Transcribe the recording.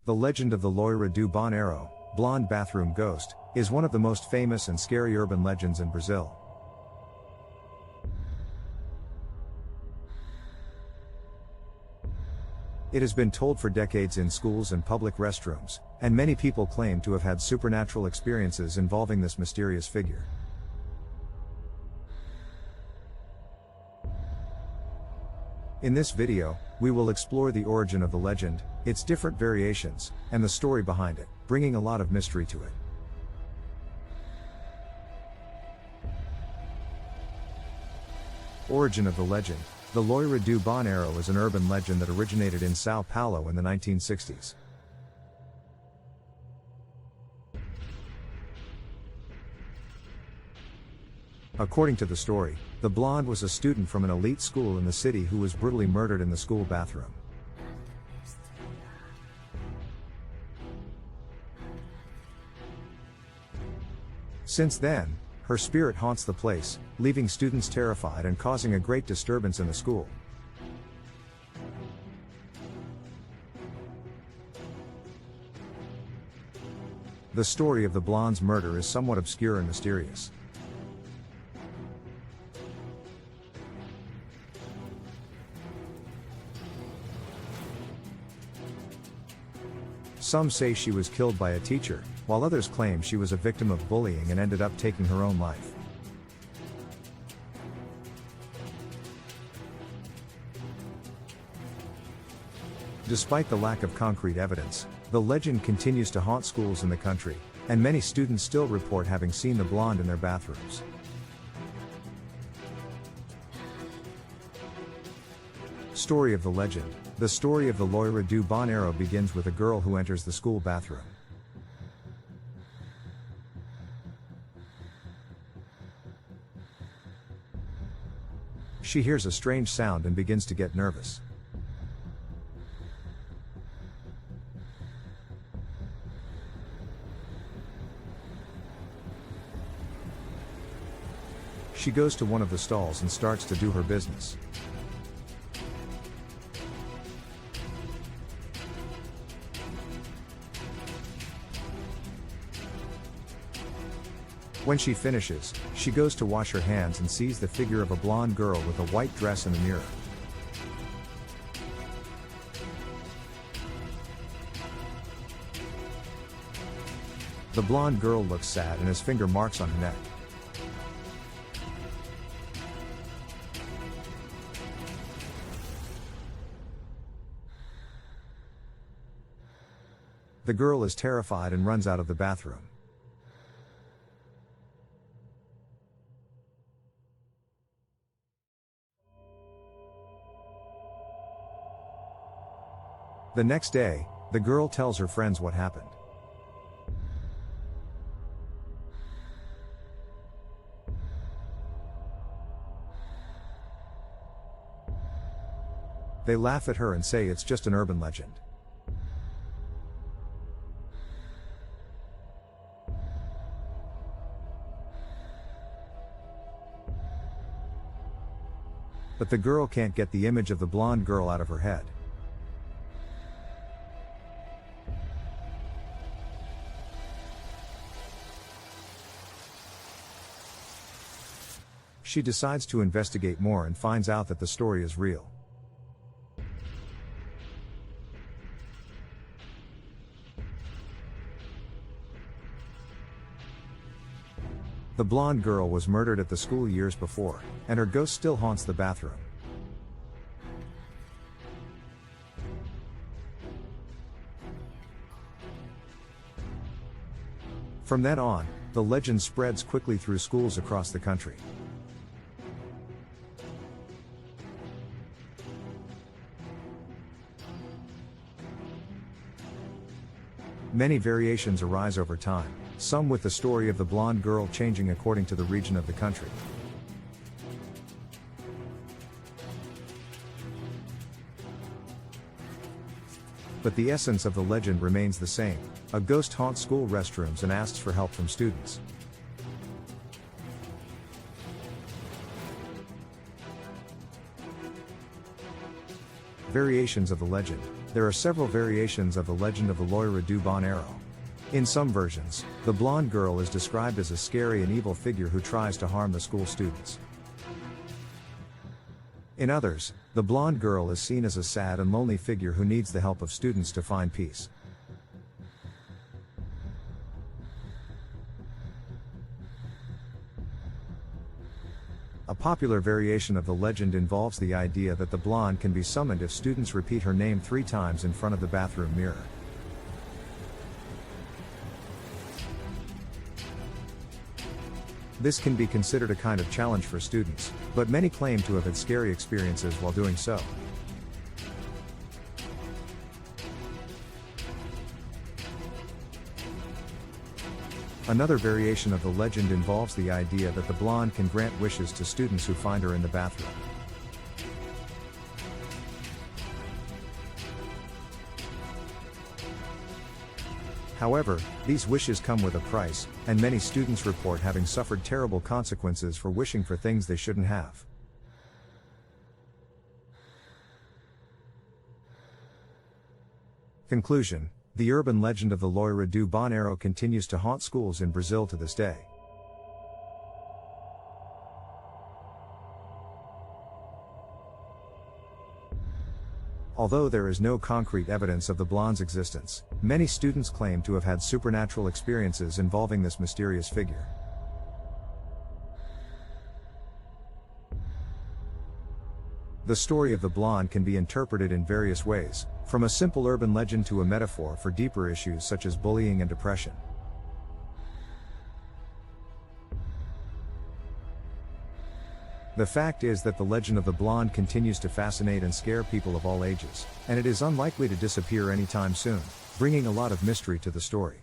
The legend of the Loira do Banheiro, blonde bathroom ghost, is one of the most famous and scary urban legends in Brazil. It has been told for decades in schools and public restrooms, and many people claim to have had supernatural experiences involving this mysterious figure. In this video, we will explore the origin of the legend, its different variations, and the story behind it, bringing a lot of mystery to it. Origin of the legend. The Loira do Banheiro is an urban legend that originated in São Paulo in the 1960s. According to the story, the blonde was a student from an elite school in the city who was brutally murdered in the school bathroom. Since then, her spirit haunts the place, leaving students terrified and causing a great disturbance in the school. The story of the blonde's murder is somewhat obscure and mysterious. Some say she was killed by a teacher, while others claim she was a victim of bullying and ended up taking her own life. Despite the lack of concrete evidence, the legend continues to haunt schools in the country, and many students still report having seen the blonde in their bathrooms. Story of the legend. The story of the Loira do Banheiro begins with a girl who enters the school bathroom. She hears a strange sound and begins to get nervous. She goes to one of the stalls and starts to do her business. When she finishes, she goes to wash her hands and sees the figure of a blonde girl with a white dress in the mirror. The blonde girl looks sad and has finger marks on her neck. The girl is terrified and runs out of the bathroom. The next day, the girl tells her friends what happened. They laugh at her and say it's just an urban legend. But the girl can't get the image of the blonde girl out of her head. She decides to investigate more and finds out that the story is real. The blonde girl was murdered at the school years before, and her ghost still haunts the bathroom. From then on, the legend spreads quickly through schools across the country. Many variations arise over time, some with the story of the blonde girl changing according to the region of the country. But the essence of the legend remains the same: a ghost haunts school restrooms and asks for help from students. Variations of the legend. there are several variations of the legend of the Loira du Bon Arrow. In some versions, the blonde girl is described as a scary and evil figure who tries to harm the school students. In others, the blonde girl is seen as a sad and lonely figure who needs the help of students to find peace. A popular variation of the legend involves the idea that the blonde can be summoned if students repeat her name 3 times in front of the bathroom mirror. This can be considered a kind of challenge for students, but many claim to have had scary experiences while doing so. Another variation of the legend involves the idea that the blonde can grant wishes to students who find her in the bathroom. However, these wishes come with a price, and many students report having suffered terrible consequences for wishing for things they shouldn't have. Conclusion: the urban legend of the Loira du Bon Arrow continues to haunt schools in Brazil to this day. Although there is no concrete evidence of the blonde's existence, many students claim to have had supernatural experiences involving this mysterious figure. The story of the blonde can be interpreted in various ways, from a simple urban legend to a metaphor for deeper issues such as bullying and depression. The fact is that the legend of the blonde continues to fascinate and scare people of all ages, and it is unlikely to disappear anytime soon, bringing a lot of mystery to the story.